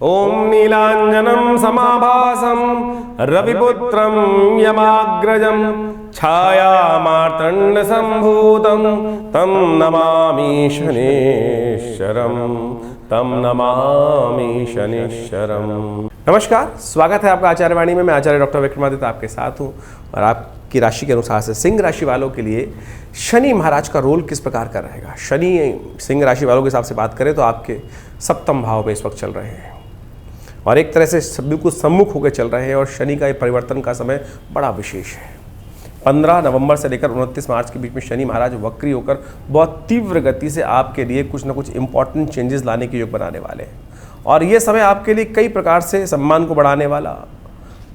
ओम नीलांजनं समाभासं रविपुत्रं यमाग्रजं छायामार्तंड संभूतं तं नमामि शनीश्वरम। नमस्कार, स्वागत है आपका आचार्यवाणी में। मैं आचार्य डॉक्टर विक्रमादित्य आपके साथ हूँ और आपकी राशि के अनुसार से सिंह राशि वालों के लिए शनि महाराज का रोल किस प्रकार का रहेगा। शनि सिंह राशि वालों के हिसाब से बात करें तो आपके सप्तम भाव में इस वक्त चल रहे हैं और एक तरह से बिल्कुल सम्मुख होकर चल रहे हैं और शनि का ये परिवर्तन का समय बड़ा विशेष है। 15 नवंबर से लेकर 29 मार्च के बीच में शनि महाराज वक्री होकर बहुत तीव्र गति से आपके लिए कुछ ना कुछ इंपॉर्टेंट चेंजेस लाने के योग बनाने वाले हैं और ये समय आपके लिए कई प्रकार से सम्मान को बढ़ाने वाला,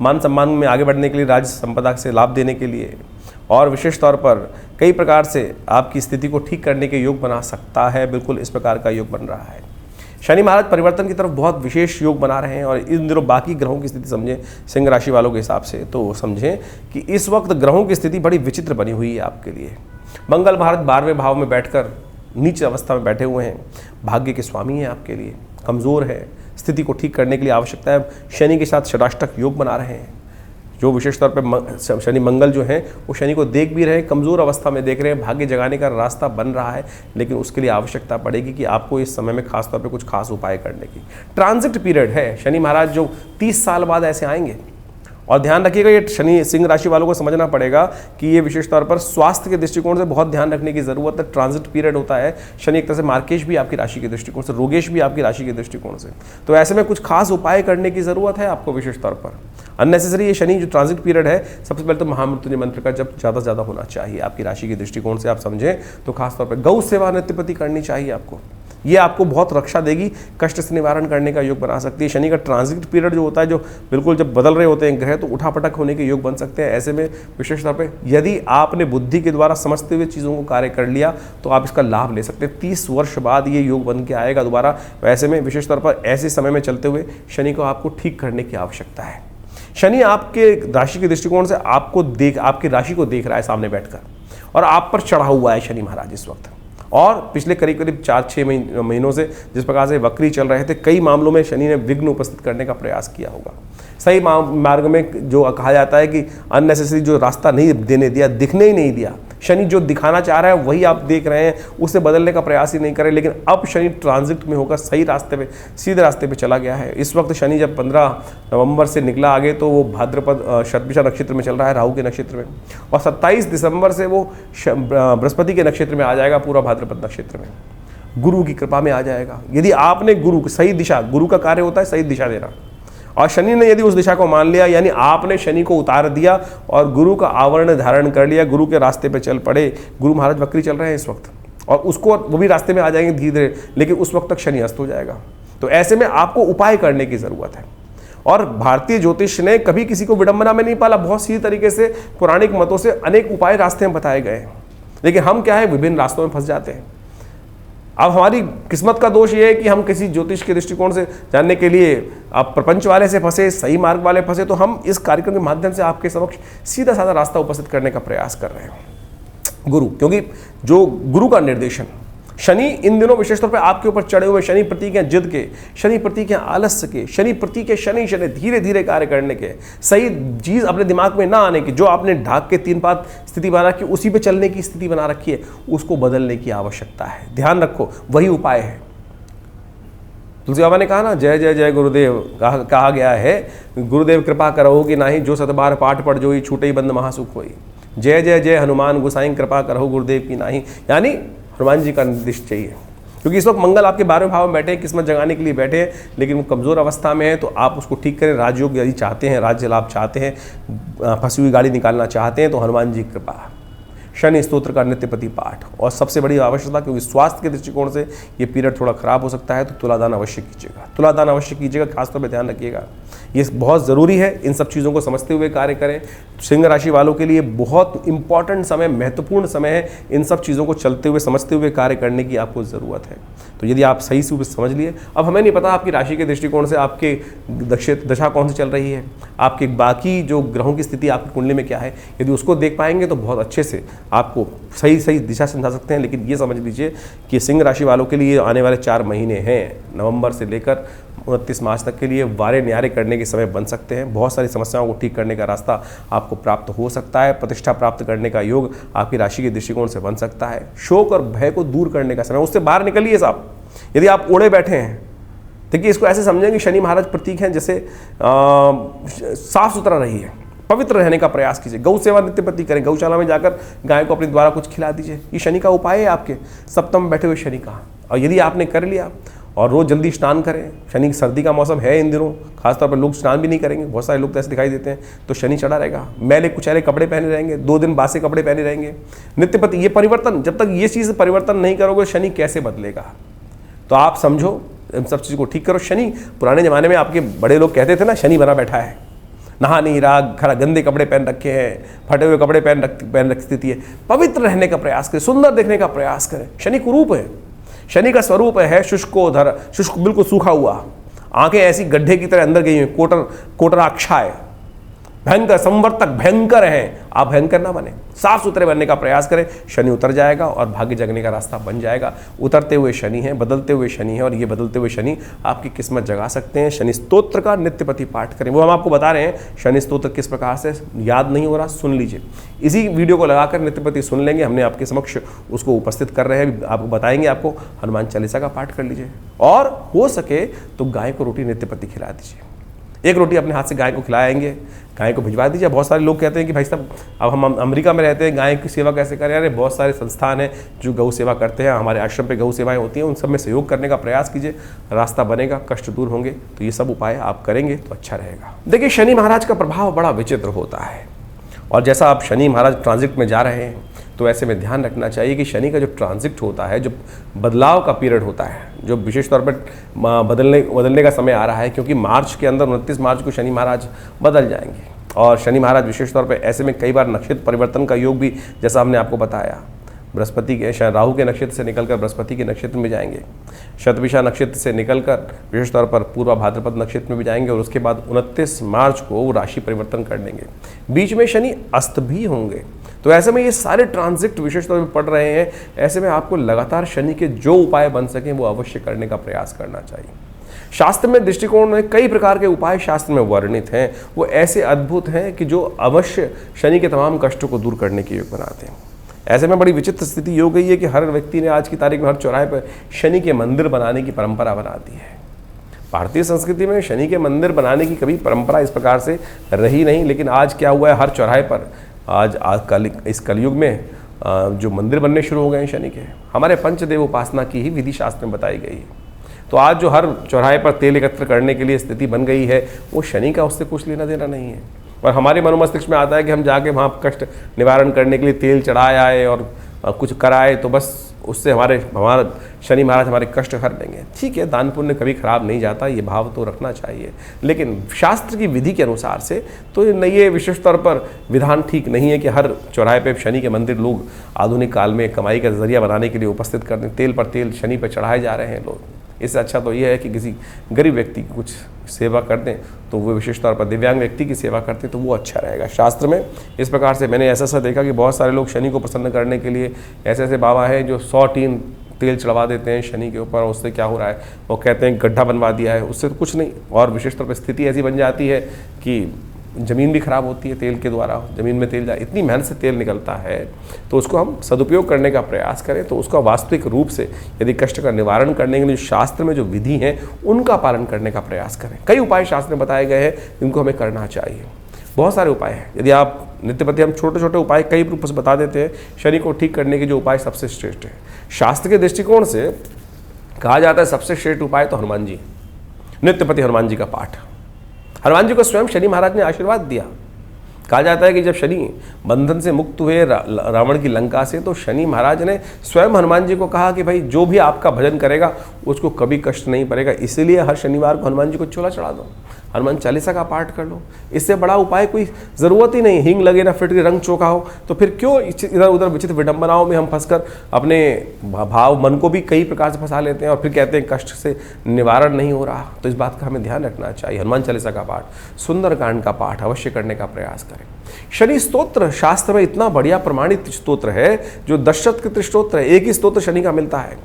मान सम्मान में आगे बढ़ने के लिए, राज्य संपदा से लाभ देने के लिए और विशेष तौर पर कई प्रकार से आपकी स्थिति को ठीक करने के योग बना सकता है। बिल्कुल इस प्रकार का योग बन रहा है। शनि महाराज परिवर्तन की तरफ बहुत विशेष योग बना रहे हैं और इन दिनों बाकी ग्रहों की स्थिति समझें सिंह राशि वालों के हिसाब से तो समझें कि इस वक्त ग्रहों की स्थिति बड़ी विचित्र बनी हुई है आपके लिए। मंगल महाराज 12वें भाव में बैठकर नीच अवस्था में बैठे हुए हैं, भाग्य के स्वामी हैं आपके लिए, कमज़ोर है, स्थिति को ठीक करने के लिए आवश्यकता है। शनि के साथ षडाष्टक योग बना रहे हैं जो विशेष तौर पर शनि मंगल जो हैं वो शनि को देख भी रहे हैं, कमज़ोर अवस्था में देख रहे हैं, भाग्य जगाने का रास्ता बन रहा है, लेकिन उसके लिए आवश्यकता पड़ेगी कि आपको इस समय में खास तौर पे कुछ खास उपाय करने की। ट्रांजिट पीरियड है, शनि महाराज जो 30 साल बाद ऐसे आएंगे और ध्यान रखिएगा ये शनि सिंह राशि वालों को समझना पड़ेगा कि ये विशेष तौर पर स्वास्थ्य के दृष्टिकोण से बहुत ध्यान रखने की ज़रूरत है। ट्रांजिट पीरियड होता है, शनि एक तरह से मार्केश भी आपकी राशि के दृष्टिकोण से, रोगेश भी आपकी राशि के दृष्टिकोण से, तो ऐसे में कुछ खास उपाय करने की ज़रूरत है आपको। विशेष तौर पर अननेसेसरी ये शनि जो ट्रांजिट पीरियड है, सबसे पहले तो महामृत्युंजय मंत्र का जब ज़्यादा से ज़्यादा होना चाहिए आपकी राशि के दृष्टिकोण से। आप समझें तो खासतौर पर गौ सेवा नित्यप्रति करनी चाहिए आपको, ये आपको बहुत रक्षा देगी, कष्ट से निवारण करने का योग बना सकती है। शनि का ट्रांजिट पीरियड जो होता है, जो बिल्कुल जब बदल रहे होते हैं ग्रह, तो उठापटक होने के योग बन सकते हैं। ऐसे में विशेष तौर पे यदि आपने बुद्धि के द्वारा समझते हुए चीज़ों को कार्य कर लिया तो आप इसका लाभ ले सकते हैं। 30 वर्ष बाद ये योग बन के आएगा दोबारा। ऐसे में विशेष तौर पर ऐसे समय में चलते हुए शनि को आपको ठीक करने की आवश्यकता है। शनि आपके राशि के दृष्टिकोण से आपकी राशि को देख रहा है सामने बैठकर और आप पर चढ़ा हुआ है शनि महाराज इस वक्त। और पिछले करीब 4-6 महीनों से जिस प्रकार से वक्री चल रहे थे, कई मामलों में शनि ने विघ्न उपस्थित करने का प्रयास किया होगा। सही मार्ग में जो कहा जाता है कि अननेसेसरी जो रास्ता नहीं देने दिया, दिखने ही नहीं दिया। शनि जो दिखाना चाह रहा है वही आप देख रहे हैं, उसे बदलने का प्रयास ही नहीं करें। लेकिन अब शनि ट्रांजिट में होकर सही रास्ते पे, सीधे रास्ते पे चला गया है। इस वक्त शनि जब 15 नवंबर से निकला आगे तो वो भाद्रपद शतभिषा नक्षत्र में चल रहा है, राहु के नक्षत्र में, और 27 दिसंबर से वो बृहस्पति के नक्षत्र में आ जाएगा, पूरा भाद्रपद नक्षत्र में गुरु की कृपा में आ जाएगा। यदि आपने गुरु सही दिशा, गुरु का कार्य होता है सही दिशा देना, और शनि ने यदि उस दिशा को मान लिया, यानी आपने शनि को उतार दिया और गुरु का आवरण धारण कर लिया, गुरु के रास्ते पे चल पड़े। गुरु महाराज वक्री चल रहे हैं इस वक्त और उसको वो भी रास्ते में आ जाएंगे धीरे धीरे, लेकिन उस वक्त तक शनि अस्त हो जाएगा। तो ऐसे में आपको उपाय करने की ज़रूरत है। और भारतीय ज्योतिष ने कभी किसी को विडंबना में नहीं पाला, बहुत सीधे तरीके से पौराणिक मतों से अनेक उपाय रास्ते में बताए गए हैं, लेकिन हम क्या है विभिन्न रास्तों में फंस जाते हैं। अब हमारी किस्मत का दोष ये है कि हम किसी ज्योतिष के दृष्टिकोण से जानने के लिए आप प्रपंच वाले से फंसे, सही मार्ग वाले फंसे, तो हम इस कार्यक्रम के माध्यम से आपके समक्ष सीधा साधा रास्ता उपस्थित करने का प्रयास कर रहे हैं। गुरु, क्योंकि जो गुरु का निर्देशन, शनि इन दिनों विशेष तौर पे आपके ऊपर चढ़े हुए, शनि प्रतीक हैं जिद के, शनि प्रतीक हैं आलस्य के, शनि प्रतीक है शनि धीरे धीरे कार्य करने के, सही चीज़ अपने दिमाग में ना आने की, जो आपने ढाक के 3 पात स्थिति बना रखी उसी पे चलने की स्थिति बना रखी है, उसको बदलने की आवश्यकता है। ध्यान रखो, वही उपाय है। तुलसी बाबा ने कहा ना, जय जय जय गुरुदेव, कहा गया है, गुरुदेव कृपा करो कि नाही, जो 7 बार पाठ पढ़ जोई, छूटे ही बंद महासुख होई। जय जय जय हनुमान गोसाई, कृपा करो गुरुदेव की नाही, यानी हनुमान जी का निर्देश चाहिए। क्योंकि इस वक्त मंगल आपके 12वें भाव में बैठे हैं, किस्मत जगाने के लिए बैठे हैं, लेकिन वो कमज़ोर अवस्था में है, तो आप उसको ठीक करें। राजयोग यदि चाहते हैं, राज्य लाभ चाहते हैं, फंसी हुई गाड़ी निकालना चाहते हैं, तो हनुमान जी की कृपा, शनि स्तोत्र का नित्यप्रति पाठ, और सबसे बड़ी आवश्यकता, क्योंकि स्वास्थ्य के दृष्टिकोण से ये पीरियड थोड़ा खराब हो सकता है, तो तुलादान अवश्य कीजिएगा। तुलादान अवश्य कीजिएगा, खासतौर पर ध्यान रखिएगा, ये बहुत ज़रूरी है। इन सब चीज़ों को समझते हुए कार्य करें। सिंह राशि वालों के लिए बहुत इंपॉर्टेंट समय, महत्वपूर्ण समय है। इन सब चीज़ों को चलते हुए, समझते हुए कार्य करने की आपको ज़रूरत है। तो यदि आप सही से समझ लिए, अब हमें नहीं पता आपकी राशि के दृष्टिकोण से आपके दशा कौन सी चल रही है, आपके बाकी जो ग्रहों की स्थिति आपकी कुंडली में क्या है, यदि उसको देख पाएंगे तो बहुत अच्छे से आपको सही सही दिशा समझा सकते हैं। लेकिन ये समझ लीजिए कि सिंह राशि वालों के लिए आने वाले 4 महीने हैं, नवंबर से लेकर 29 मार्च तक के लिए वारे न्यारे करने के समय बन सकते हैं। बहुत सारी समस्याओं को ठीक करने का रास्ता आपको प्राप्त हो सकता है। प्रतिष्ठा प्राप्त करने का योग आपकी राशि के दृष्टिकोण से बन सकता है। शोक और भय को दूर करने का समय, उससे बाहर निकलिए साहब। यदि आप ओढ़े बैठे हैं, देखिए इसको ऐसे समझें कि शनि महाराज प्रतीक हैं, जैसे साफ सुथरा रहिए, पवित्र रहने का प्रयास कीजिए, गौ सेवा नित्य प्रति करें, गौशाला में जाकर गाय को अपने द्वारा कुछ खिला दीजिए। ये शनि का उपाय है आपके सप्तम में बैठे हुए शनि का। और यदि आपने कर लिया और रोज जल्दी स्नान करें, शनि सर्दी का मौसम है इन दिनों, खासतौर पर लोग स्नान भी नहीं करेंगे, बहुत सारे लोग तो ऐसे दिखाई देते हैं, तो शनि चढ़ा रहेगा, मैले कुचैले कपड़े पहने रहेंगे, 2 दिन बासे कपड़े पहने रहेंगे, नित्य प्रति। ये परिवर्तन, जब तक ये चीज़ परिवर्तन नहीं करोगे शनि कैसे बदलेगा। तो आप समझो, इन सब चीज़ को ठीक करो। शनि पुराने ज़माने में आपके बड़े लोग कहते थे ना, शनि बना बैठा है, नहा नहीं रहा, खरा गंदे कपड़े पहन रखे हैं, फटे हुए कपड़े पहन रखी स्थिति है। पवित्र रहने का प्रयास करें, सुंदर देखने का प्रयास करें। शनि कुरूप है, शनि का स्वरूप है शुष्कोधर, शुष्क बिल्कुल सूखा हुआ, आंखें ऐसी गड्ढे की तरह अंदर गई हुई, कोटराक्षाय, भयंकर संवर्तक, भयंकर हैं। आप भयंकर ना बने, साफ सुथरे बनने का प्रयास करें, शनि उतर जाएगा और भाग्य जगने का रास्ता बन जाएगा। उतरते हुए शनि है, बदलते हुए शनि है, और ये बदलते हुए शनि आपकी किस्मत जगा सकते हैं। शनि स्तोत्र का नित्य प्रति पाठ करें, वो हम आपको बता रहे हैं। शनि स्तोत्र किस प्रकार से, याद नहीं हो रहा, सुन लीजिए, इसी वीडियो को लगाकर नित्य प्रति सुन लेंगे, हमने आपके समक्ष उसको उपस्थित कर रहे हैं, आपको बताएंगे। आपको हनुमान चालीसा का पाठ कर लीजिए, और हो सके तो गाय को रोटी नित्य प्रति खिला दीजिए। 1 रोटी अपने हाथ से गाय को खिलाएंगे, गाय को भिजवा दीजिए। बहुत सारे लोग कहते हैं कि भाई साहब अब हम अमेरिका में रहते हैं, गाय की सेवा कैसे करें। अरे बहुत सारे संस्थान हैं जो गौ सेवा करते हैं, हमारे आश्रम पे गौ सेवाएं होती हैं, उन सब में सहयोग करने का प्रयास कीजिए, रास्ता बनेगा, कष्ट दूर होंगे। तो ये सब उपाय आप करेंगे तो अच्छा रहेगा। देखिए शनि महाराज का प्रभाव बड़ा विचित्र होता है, और जैसा आप शनि महाराज ट्रांजिट में जा रहे हैं, तो ऐसे में ध्यान रखना चाहिए कि शनि का जो ट्रांजिट होता है, जो बदलाव का पीरियड होता है, जो विशेष तौर पर बदलने का समय आ रहा है, क्योंकि मार्च के अंदर 29 मार्च को शनि महाराज बदल जाएंगे। और शनि महाराज विशेष तौर पर ऐसे में कई बार नक्षत्र परिवर्तन का योग भी, जैसा हमने आपको बताया, बृहस्पति के, शायद राहु के नक्षत्र से निकलकर बृहस्पति के नक्षत्र में जाएंगे, शतभिषा नक्षत्र से निकलकर विशेष तौर पर पूर्वा भाद्रपद नक्षत्र में भी जाएंगे, और उसके बाद 29 मार्च को वो राशि परिवर्तन कर लेंगे। बीच में शनि अस्त भी होंगे। तो ऐसे में ये सारे ट्रांजिट विशेष तौर पर पड़ रहे हैं। ऐसे में आपको लगातार शनि के जो उपाय बन सकें वो अवश्य करने का प्रयास करना चाहिए। शास्त्र में दृष्टिकोण में कई प्रकार के उपाय शास्त्र में वर्णित हैं, वो ऐसे अद्भुत हैं कि जो अवश्य शनि के तमाम कष्टों को दूर करने के योग बनाते हैं। ऐसे में बड़ी विचित्र स्थिति हो गई है कि हर व्यक्ति ने आज की तारीख में हर चौराहे पर शनि के मंदिर बनाने की परंपरा बना दी है। भारतीय संस्कृति में शनि के मंदिर बनाने की कभी परंपरा इस प्रकार से रही नहीं, लेकिन आज क्या हुआ है, हर चौराहे पर आज इस कलयुग में जो मंदिर बनने शुरू हो गए हैं शनि के, हमारे पंचदेव उपासना की ही विधि शास्त्र में बताई गई है। तो आज जो हर चौराहे पर तेल एकत्र करने के लिए स्थिति बन गई है, वो शनि का उससे कुछ लेना देना नहीं है। और हमारे मनोमस्तिष्क में आता है कि हम जाके वहाँ कष्ट निवारण करने के लिए तेल चढ़ाए आए और कुछ कराए, तो बस उससे हमारा शनि महाराज हमारे कष्ट हर देंगे। ठीक है, दान पुण्य कभी खराब नहीं जाता, ये भाव तो रखना चाहिए, लेकिन शास्त्र की विधि के अनुसार से तो ये विशेष तौर पर विधान ठीक नहीं है कि हर चौराहे पे शनि के मंदिर लोग आधुनिक काल में कमाई का जरिया बनाने के लिए उपस्थित कर दें। तेल पर तेल शनि पर चढ़ाए जा रहे हैं लोग। इससे अच्छा तो ये है कि किसी गरीब व्यक्ति की कुछ सेवा कर दें, तो वो विशेष तौर पर दिव्यांग व्यक्ति की सेवा करते हैं तो वो अच्छा रहेगा। शास्त्र में इस प्रकार से मैंने ऐसा देखा कि बहुत सारे लोग शनि को प्रसन्न करने के लिए ऐसे बाबा हैं जो 100 टीन तेल चढ़वा देते हैं शनि के ऊपर, और उससे क्या हो रहा है, वो कहते हैं गड्ढा बनवा दिया है, उससे तो कुछ नहीं। और विशेष तौर पर स्थिति ऐसी बन जाती है कि ज़मीन भी खराब होती है तेल के द्वारा, ज़मीन में तेल जाए, इतनी मेहनत से तेल निकलता है, तो उसको हम सदुपयोग करने का प्रयास करें। तो उसका वास्तविक रूप से यदि कष्ट का निवारण करने के लिए शास्त्र में जो विधि हैं उनका पालन करने का प्रयास करें। कई उपाय शास्त्र में बताए गए हैं जिनको हमें करना चाहिए, बहुत सारे उपाय हैं। यदि आप नित्य प्रति हम छोटे छोटे उपाय कई रूप से बता देते हैं, शनि को ठीक करने के जो उपाय सबसे श्रेष्ठ है शास्त्र के दृष्टिकोण से कहा जाता है, सबसे श्रेष्ठ उपाय तो हनुमान जी, नित्य प्रति हनुमान जी का पाठ। हनुमान जी को स्वयं शनि महाराज ने आशीर्वाद दिया कहा जाता है कि जब शनि बंधन से मुक्त हुए रावण की लंका से, तो शनि महाराज ने स्वयं हनुमान जी को कहा कि भाई जो भी आपका भजन करेगा उसको कभी कष्ट नहीं पड़ेगा, इसीलिए हर शनिवार को हनुमान जी को चोला चढ़ा दो, हनुमान चालीसा का पाठ कर लो। इससे बड़ा उपाय कोई ज़रूरत ही नहीं। हींग लगे ना फिटकरी रंग चोखा हो, तो फिर क्यों इधर उधर विचित्र विडंबनाओं में हम फंसकर अपने भाव मन को भी कई प्रकार से फंसा लेते हैं और फिर कहते हैं कष्ट से निवारण नहीं हो रहा। तो इस बात का हमें ध्यान रखना चाहिए। हनुमान चालीसा का पाठ, सुंदरकांड का पाठ अवश्य करने का प्रयास करें। शनि स्तोत्र शास्त्र में इतना बढ़िया प्रमाणित स्तोत्र है, जो दशरथ स्तोत्र है। एक ही स्तोत्र शनि का मिलता है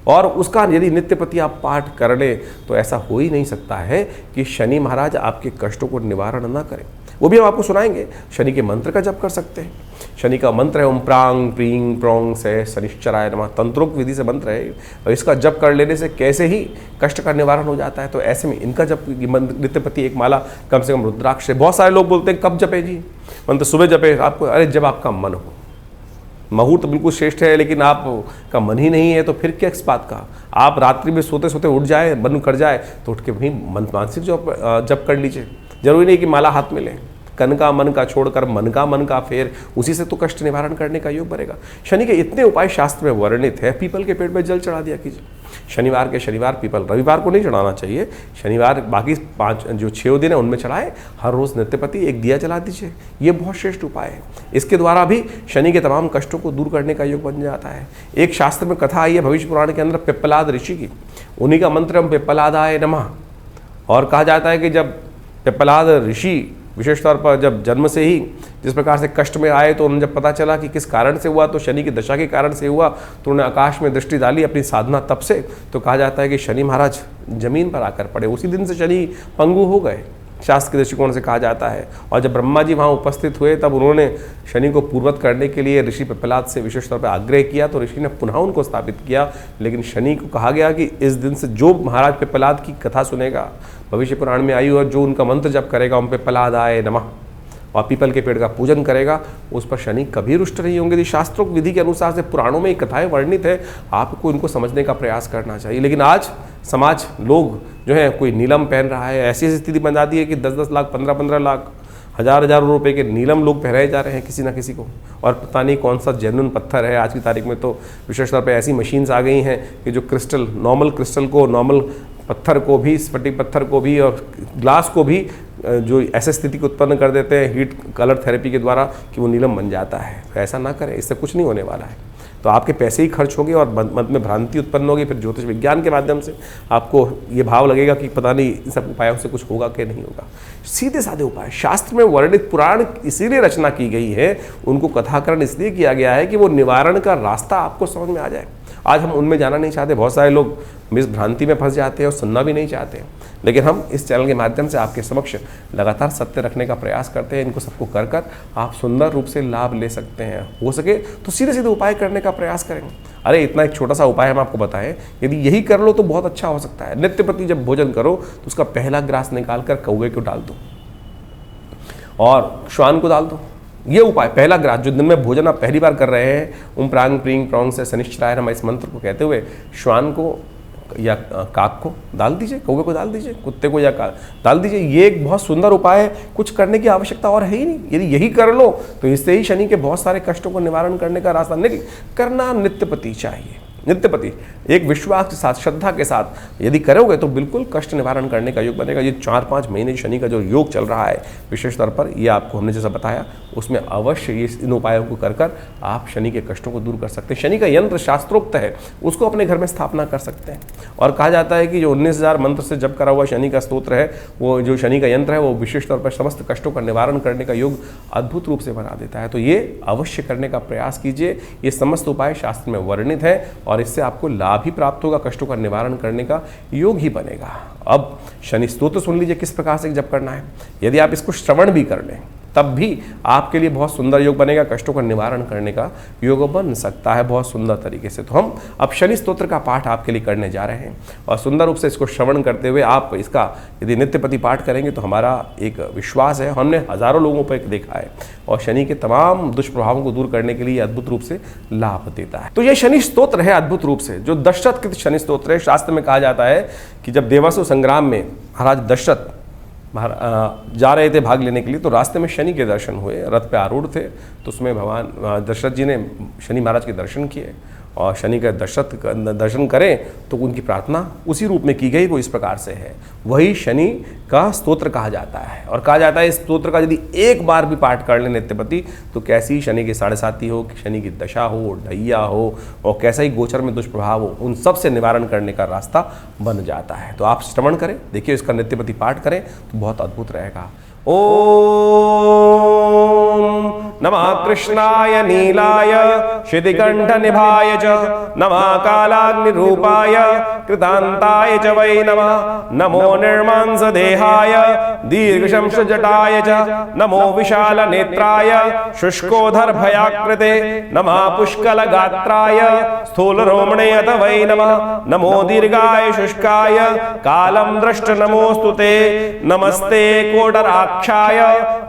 और उसका यदि नित्यपति आप पाठ कर लें तो ऐसा हो ही नहीं सकता है कि शनि महाराज आपके कष्टों को निवारण ना करें। वो भी हम आपको सुनाएंगे। शनि के मंत्र का जप कर सकते हैं। शनि का मंत्र है ओम प्रांग प्रींग प्रोंग से शनिश्चराय नमः, तंत्रोक्त विधि से मंत्र है और इसका जप कर लेने से कैसे ही कष्ट का निवारण हो जाता है। तो ऐसे में इनका जप नित्यपति एक माला कम से कम रुद्राक्ष से। बहुत सारे लोग बोलते हैं कब जपे जी, मंत्र सुबह जपे आपको, अरे जब आपका मन हो। मुहूर्त बिल्कुल श्रेष्ठ है, लेकिन आपका मन ही नहीं है तो फिर क्या इस बात का। आप रात्रि में सोते सोते उठ जाए, मन कर जाए तो उठ के वहीं मानसिक जप कर लीजिए। जरूरी नहीं कि माला हाथ में लें। कन का मन का छोड़कर मन का फेर, उसी से तो कष्ट निवारण करने का योग बनेगा। शनि के इतने उपाय शास्त्र में वर्णित है। पीपल के पेड़ में जल चढ़ा दिया कीजिए शनिवार के शनिवार, पीपल रविवार को नहीं चढ़ाना चाहिए। शनिवार बाकी 6 दिन है उनमें चढ़ाए। हर रोज नित्यपति एक दिया जला दीजिए, ये बहुत श्रेष्ठ उपाय है। इसके द्वारा भी शनि के तमाम कष्टों को दूर करने का योग बन जाता है। एक शास्त्र में कथा आई है भविष्य पुराण के अंदर पिप्पलाद ऋषि की, उन्हीं का मंत्र हम पिप्पलादाय नमः। और कहा जाता है कि जब पिप्पलाद ऋषि विशेष तौर पर जब जन्म से ही जिस प्रकार से कष्ट में आए, तो उन्हें जब पता चला कि किस कारण से हुआ, तो शनि की दशा के कारण से हुआ, तो उन्होंने आकाश में दृष्टि डाली अपनी साधना तप से। तो कहा जाता है कि शनि महाराज जमीन पर आकर पड़े। उसी दिन से शनि पंगु हो गए, शास्त्र के दृष्टिकोण से कहा जाता है। और जब ब्रह्मा जी वहाँ उपस्थित हुए, तब उन्होंने शनि को पूर्वत करने के लिए ऋषि पिप्पलाद से विशेष तौर पर आग्रह किया, तो ऋषि ने पुनः उनको स्थापित किया। लेकिन शनि को कहा गया कि इस दिन से जो महाराज पिप्पलाद की कथा सुनेगा, भविष्य पुराण में आई, और जो उनका मंत्र जप करेगा ओम पिप्पलादाय नमः और पीपल के पेड़ का पूजन करेगा, उस पर शनि कभी रुष्ट नहीं होंगे। शास्त्रोक्त विधि के अनुसार से पुराणों में ये कथाएं वर्णित है, आपको इनको समझने का प्रयास करना चाहिए। लेकिन आज समाज लोग जो है कोई नीलम पहन रहा है, ऐसी स्थिति बना दी है कि 10-10 लाख 15-15 लाख हज़ार रुपए के नीलम लोग पहनाए जा रहे हैं किसी ना किसी को। और पता नहीं कौन सा जेन्युइन पत्थर है। आज की तारीख में तो विशेष तौर पर ऐसी मशीन्स आ गई हैं कि जो क्रिस्टल, नॉर्मल क्रिस्टल को, नॉर्मल पत्थर को भी, स्फटिक पत्थर को भी और ग्लास को भी जो ऐसे स्थिति को उत्पन्न कर देते हैं हीट कलर थेरेपी के द्वारा कि वो नीलम बन जाता है। तो ऐसा ना करें, इससे कुछ नहीं होने वाला है। तो आपके पैसे ही खर्च होंगे और मन में भ्रांति उत्पन्न होगी। फिर ज्योतिष विज्ञान के माध्यम से आपको ये भाव लगेगा कि पता नहीं इन सब उपायों से कुछ होगा कि नहीं होगा। सीधे साधे उपाय शास्त्र में वर्णित, पुराण इसीलिए रचना की गई है, उनको कथाकरण इसलिए किया गया है कि वो निवारण का रास्ता आपको समझ में आ जाए। आज हम उनमें जाना नहीं चाहते, बहुत सारे लोग मिस भ्रांति में फंस जाते हैं और सुनना भी नहीं चाहते। लेकिन हम इस चैनल के माध्यम से आपके समक्ष लगातार सत्य रखने का प्रयास करते हैं। इनको सबको कर कर आप सुंदर रूप से लाभ ले सकते हैं। हो सके तो सीधे सीधे उपाय करने का प्रयास करेंगे। अरे इतना एक छोटा सा उपाय हम आपको बताएं, यदि यही कर लो तो बहुत अच्छा हो सकता है। नित्यपति जब भोजन करो तो उसका पहला ग्रास निकाल कर कौवे को डाल दो और श्वान को डाल दो। ये उपाय, पहला ग्रास जो दिन में भोजन आप पहली बार कर रहे हैं, ओम प्रांग प्रींग प्रोंग से शनिश्चराय नमः इस मंत्र को कहते हुए श्वान को या काक को डाल दीजिए, कौवे को डाल दीजिए, कुत्ते को या डाल दीजिए। ये एक बहुत सुंदर उपाय है, कुछ करने की आवश्यकता और है ही नहीं। यदि यही कर लो तो इससे ही शनि के बहुत सारे कष्टों को निवारण करने का रास्ता निकल। करना नित्यपति चाहिए। नित्यपति एक विश्वास के साथ, श्रद्धा के साथ यदि करोगे तो बिल्कुल कष्ट निवारण करने का योग बनेगा। ये 4-5 महीने शनि का जो योग चल रहा है विशेष तौर पर, ये आपको हमने जैसा बताया, उसमें अवश्य ये इन उपायों को कर कर आप शनि के कष्टों को दूर कर सकते हैं। शनि का यंत्र शास्त्रोक्त है, उसको अपने घर में स्थापना कर सकते हैं। और कहा जाता है कि जो 19,000 मंत्र से जप करा हुआ शनि का स्तोत्र है, वो जो शनि का यंत्र है, वो विशेष तौर पर समस्त कष्टों का निवारण करने का योग अद्भुत रूप से बना देता है। तो ये अवश्य करने का प्रयास कीजिए। ये समस्त उपाय शास्त्र में वर्णित है और इससे आपको लाभ ही प्राप्त होगा, कष्टों का निवारण करने का योग ही बनेगा। अब शनि स्तोत्र सुन लीजिए किस प्रकार से जप करना है। यदि आप इसको श्रवण भी कर लें तब भी आपके लिए बहुत सुंदर योग बनेगा, कष्टों का निवारण करने का योग बन सकता है बहुत सुंदर तरीके से। तो हम अब शनि स्तोत्र का पाठ आपके लिए करने जा रहे हैं और सुंदर रूप से इसको श्रवण करते हुए आप इसका यदि नित्यपति पाठ करेंगे तो हमारा एक विश्वास है, हमने हजारों लोगों पर देखा है और शनि के तमाम दुष्प्रभावों को दूर करने के लिए अद्भुत रूप से लाभ देता है। तो ये शनि स्तोत्र है अद्भुत रूप से, जो दशरथ कृत शनि स्तोत्र है। शास्त्र में कहा जाता है कि जब देवासुर संग्राम में महाराज दशरथ जा रहे थे भाग लेने के लिए, तो रास्ते में शनि के दर्शन हुए। रथ पे आरूढ़ थे, तो उसमें भगवान दशरथ जी ने शनि महाराज के दर्शन किए और शनि का दर्शन करें तो उनकी प्रार्थना उसी रूप में की गई, वो इस प्रकार से है। वही शनि का स्तोत्र कहा जाता है, और कहा जाता है इस स्तोत्र का यदि एक बार भी पाठ कर ले नित्यपति, तो कैसी शनि की 7.5 हो, शनि की दशा हो, ढैया हो, और कैसा ही गोचर में दुष्प्रभाव हो, उन सब से निवारण करने का रास्ता बन जाता है। तो आप श्रवण करें, देखिए इसका नित्यपति पाठ करें तो बहुत अद्भुत रहेगा। ओम नमः कृष्णाय नीलाय शितिकंठ निभाय च, नमः कालाग्निरूपाय कृतांताय च वै नमः। नमो निर्मांस देहाय दीर्घशंस जटाय च, नमो विशाल नेत्राय शुष्कोधर भयाकृते, नमः पुष्कल गात्राय स्थूल रोमणे अथ वै नमः। नमो दीर्घाय शुष्काय कालम दृष्ट नमोस्तुते, नमस्ते कोटराक्षाय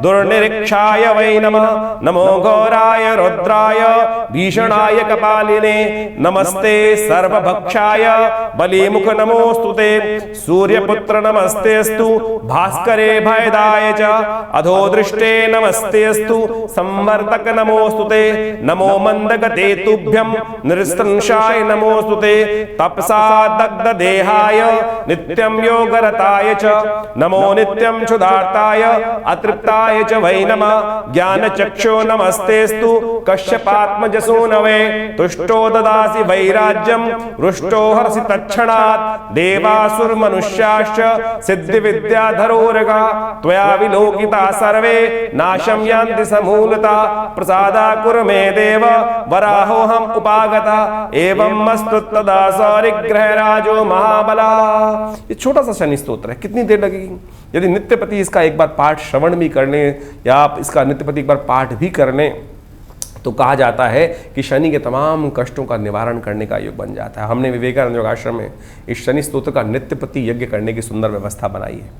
दुर्निरीक्षाय वै नमः। नमो घोराय रुद्राय भीषणाय कपालिने, नमस्ते सर्वभक्षाय बलिमुख नमोस्तुते। सूर्यपुत्र नमस्तेस्तु भास्करे भयदाय च, अधोदृष्टे नमस्तेस्तु संवर्तक नमोस्तुते। नमो मंदगते तुभ्यं निरस्तंशाय नमोस्तुते, तपसा दग्ध देहाय नित्यं योगरताय च। नमो नित्यं क्षुधार्ताय अतृप्ताय च वै नमः। ज्ञानचक्षु नमस्तेस्तु कश्यपात्मजसूनवे, तुष्टो ददासि वैराज्यं रुष्टो हर्षि तत्क्षणात्। देवासुर मनुष्याश्च सिद्धि विद्याधरोरगा, त्वया विलोकिता सर्वे नाशं यान्ति समूलता। प्रसादा कुरु मे देव वराहोऽहम् उपागता, एवं मस्तु तदा सौरिग्रहराजो महाबला। ये छोटा सा शनि स्तोत्र है, कितनी देर लगेगी? यदि नित्यपति इसका एक बार पाठ श्रवण भी कर लें, या आप इसका नित्यपति एक बार पाठ भी कर लें, तो कहा जाता है कि शनि के तमाम कष्टों का निवारण करने का योग बन जाता है। हमने विवेकानंद योगाश्रम में इस शनि स्तोत्र का नित्यपति यज्ञ करने की सुंदर व्यवस्था बनाई है,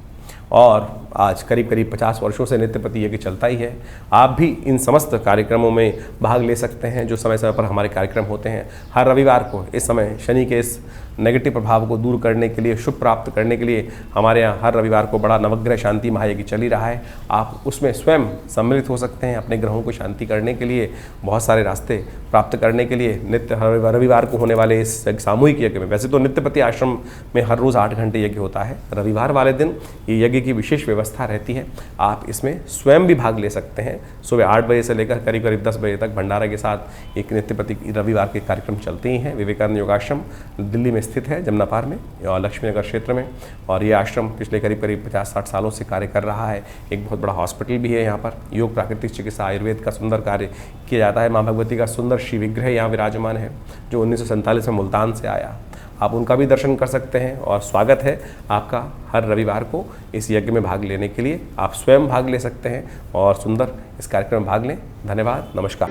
और आज करीब करीब 50 वर्षों से नित्यपति यज्ञ चलता ही है। आप भी इन समस्त कार्यक्रमों में भाग ले सकते हैं जो समय समय पर हमारे कार्यक्रम होते हैं। हर रविवार को इस समय शनि के इस नेगेटिव प्रभाव को दूर करने के लिए, शुभ प्राप्त करने के लिए हमारे यहाँ हर रविवार को बड़ा नवग्रह शांति महायज्ञ चल ही रहा है। आप उसमें स्वयं सम्मिलित हो सकते हैं अपने ग्रहों को शांति करने के लिए, बहुत सारे रास्ते प्राप्त करने के लिए। नित्य रविवार को होने वाले इस सामूहिक यज्ञ में, वैसे तो नित्यपति आश्रम में हर रोज़ 8 घंटे यज्ञ होता है, रविवार वाले दिन ये यज्ञ की विशेष व्यवस्था रहती है। आप इसमें स्वयं भी भाग ले सकते हैं। सुबह 8 बजे से लेकर करीब करीब 10 बजे तक भंडारा के साथ एक नित्यपति रविवार के कार्यक्रम चलते ही हैं। विवेकानंद योगाश्रम दिल्ली में स्थित है, जमुना पार में और लक्ष्मी नगर क्षेत्र में, और ये आश्रम पिछले करीब करीब 50-60 सालों से कार्य कर रहा है। एक बहुत बड़ा हॉस्पिटल भी है यहाँ पर। योग, प्राकृतिक चिकित्सा, आयुर्वेद का सुंदर कार्य किया जाता है। माँ भगवती का सुंदर श्री विग्रह यहाँ विराजमान है, जो 1947 में मुल्तान से आया। आप उनका भी दर्शन कर सकते हैं, और स्वागत है आपका हर रविवार को इस यज्ञ में भाग लेने के लिए। आप स्वयं भाग ले सकते हैं और सुंदर इस कार्यक्रम में भाग लें। धन्यवाद, नमस्कार।